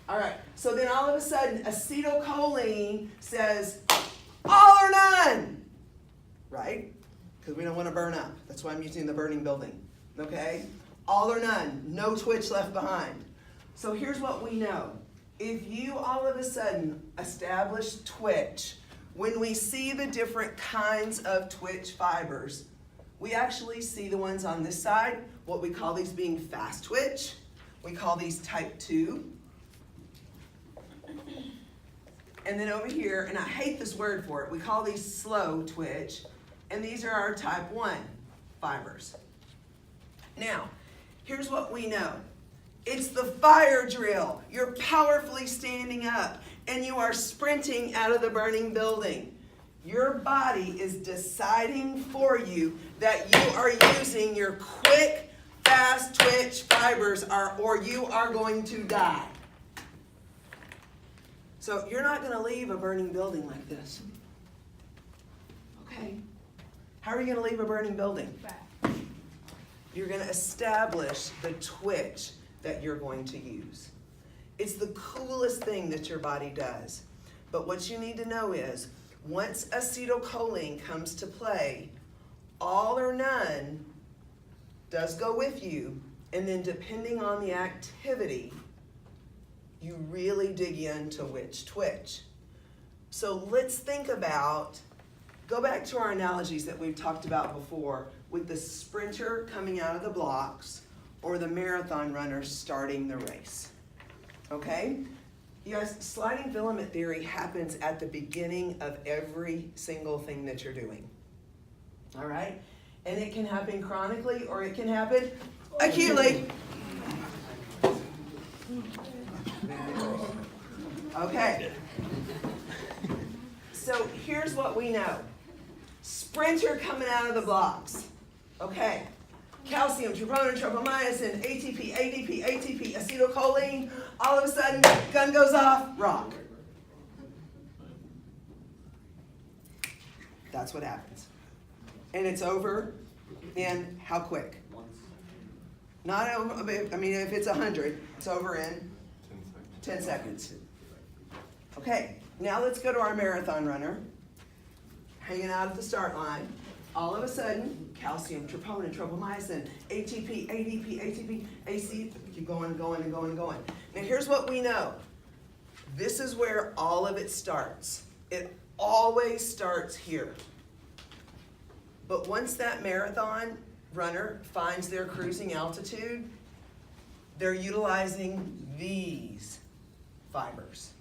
All right, so then all of a sudden, acetylcholine says, all or none, right? Because we don't want to burn up. That's why I'm using the burning building, okay? All or none, no twitch left behind. So here's what we know. If you all of a sudden establish twitch, when we see the different kinds of twitch fibers, we actually see the ones on this side, what we call these being fast twitch. We call these type 2. And then over here, and I hate this word for it, we call these slow twitch, and these are our type 1 fibers. Now, here's what we know. It's the fire drill. You're powerfully standing up, and you are sprinting out of the burning building. Your body is deciding for you that you are using your quick, fast twitch fibers, or you are going to die. So you're not going to leave a burning building like this. Okay. How are you going to leave a burning building? You're going to establish the twitch that you're going to use. It's the coolest thing that your body does. But what you need to know is, once acetylcholine comes to play, all or none does go with you, and then depending on the activity, you really dig into which twitch. So let's think about, go back to our analogies that we've talked about before with the sprinter coming out of the blocks or the marathon runner starting the race. Okay? You guys, sliding filament theory happens at the beginning of every single thing that you're doing. All right? And it can happen chronically or it can happen acutely. Okay. So here's what we know. Sprinter coming out of the blocks. Okay. Calcium, troponin, tropomyosin, ATP, ADP, ATP, acetylcholine. All of a sudden, gun goes off, rock. That's what happens. And it's over in how quick? Not over, I mean, if it's 100, it's over in 10 seconds. Okay, now let's go to our marathon runner, hanging out at the start line. All of a sudden, calcium, troponin, tropomyosin, ATP, ADP, ATP, AC, keep going and going and going and going. Now here's what we know. This is where all of it starts. It always starts here. But once that marathon runner finds their cruising altitude, they're utilizing these fibers.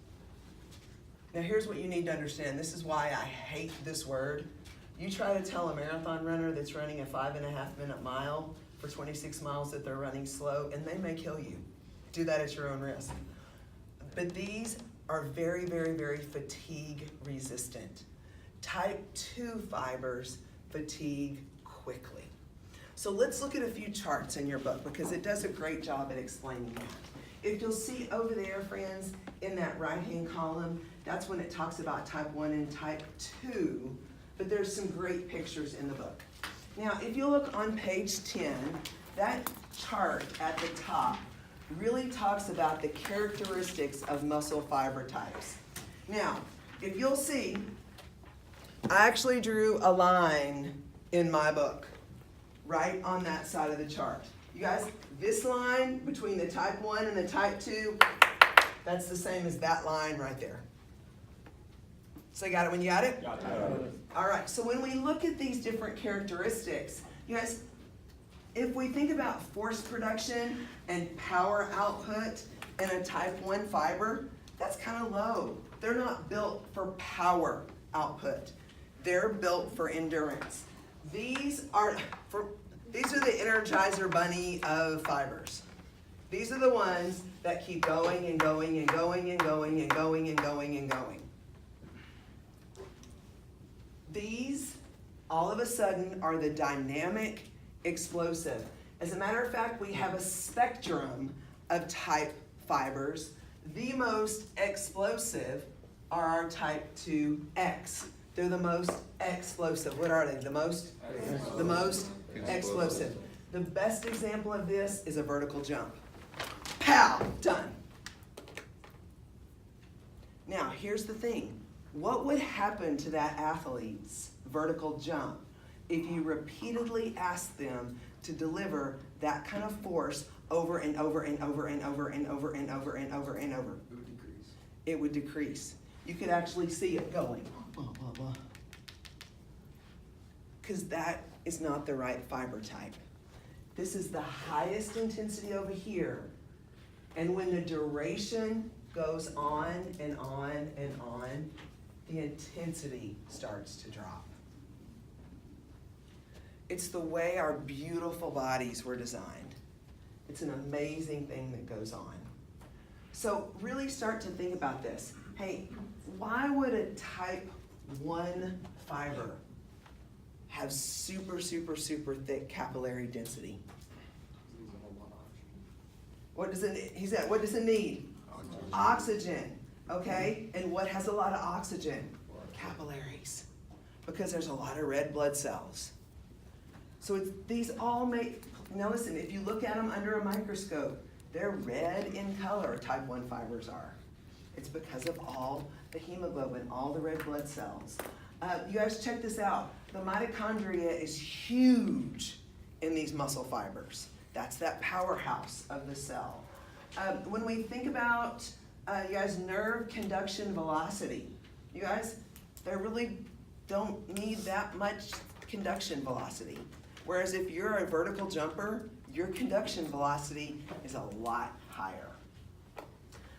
Now here's what you need to understand. This is why I hate this word. You try to tell a marathon runner that's running a 5.5 minute mile for 26 miles that they're running slow, and they may kill you. Do that at your own risk. But these are very, very, very fatigue resistant. Type 2 fibers fatigue quickly. So let's look at a few charts in your book because it does a great job at explaining that. If you'll see over there, friends, in that right-hand column, that's when it talks about type 1 and type 2, but there's some great pictures in the book. Now, if you look on page 10, that chart at the top really talks about the characteristics of muscle fiber types. Now, if you'll see, I actually drew a line in my book right on that side of the chart. You guys, this line between the type 1 and the type 2, that's the same as that line right there. So you got it when you got it? Got it. All right, so when we look at these different characteristics, you guys, if we think about force production and power output in a type 1 fiber, that's kind of low. They're not built for power output. They're built for endurance. These are the Energizer Bunny of fibers. These are the ones that keep going and going and going and going and going and going and going. These, all of a sudden, are the dynamic explosive. As a matter of fact, we have a spectrum of type fibers. The most explosive are our type 2X. They're the most explosive. What are they? The most explosive. The best example of this is a vertical jump. Pow! Done. Now, here's the thing. What would happen to that athlete's vertical jump if you repeatedly asked them to deliver that kind of force over and over and over and over and over and over and over and over? It would decrease. It would decrease. You could actually see it going. Because that is not the right fiber type. This is the highest intensity over here. And when the duration goes on and on and on, the intensity starts to drop. It's the way our beautiful bodies were designed. It's an amazing thing that goes on. So really start to think about this. Hey, why would a type 1 fiber have super, super, super thick capillary density? What does it, he said, what does it need? Oxygen. Okay? And what has a lot of oxygen? Capillaries. Because there's a lot of red blood cells. So it's, these all make, now listen, if you look at them under a microscope, they're red in color, type 1 fibers are. It's because of all the hemoglobin, all the red blood cells. You guys check this out. The mitochondria is huge in these muscle fibers. That's that powerhouse of the cell. When we think about, you guys, nerve conduction velocity, you guys, they really don't need that much conduction velocity. Whereas if you're a vertical jumper, your conduction velocity is a lot higher.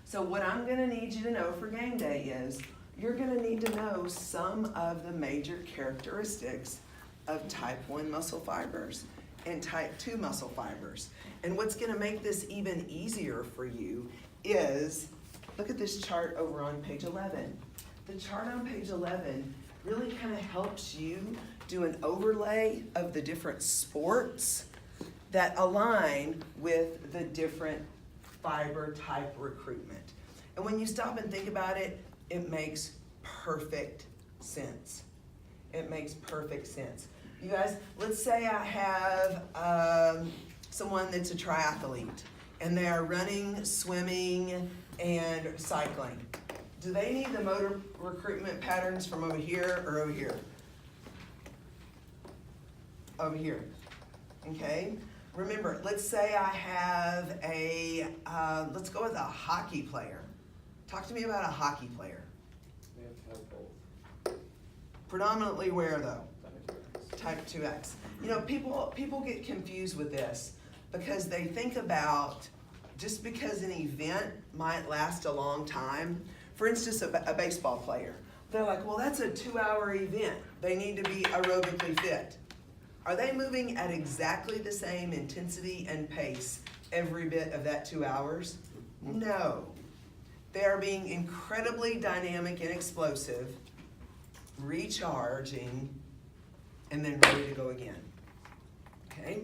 So what I'm gonna need you to know for game day is, you're gonna need to know some of the major characteristics of type 1 muscle fibers and type 2 muscle fibers. And what's gonna make this even easier for you is, look at this chart over on page 11. The chart on page 11 really kind of helps you do an overlay of the different sports that align with the different fiber type recruitment. And when you stop and think about it, it makes perfect sense. It makes perfect sense. You guys, let's say I have someone that's a triathlete and they are running, swimming, and cycling. Do they need the motor recruitment patterns from over here or over here? Over here, okay? Remember, let's say I have a, let's go with a hockey player. Talk to me about a hockey player. They have to have both. Predominantly where though? Type 2X. You know, people get confused with this because they think about just because an event might last a long time. For instance, a baseball player. They're like, well, that's a 2-hour event. They need to be aerobically fit. Are they moving at exactly the same intensity and pace every bit of that 2 hours? No. They are being incredibly dynamic and explosive, recharging, and then ready to go again. Okay?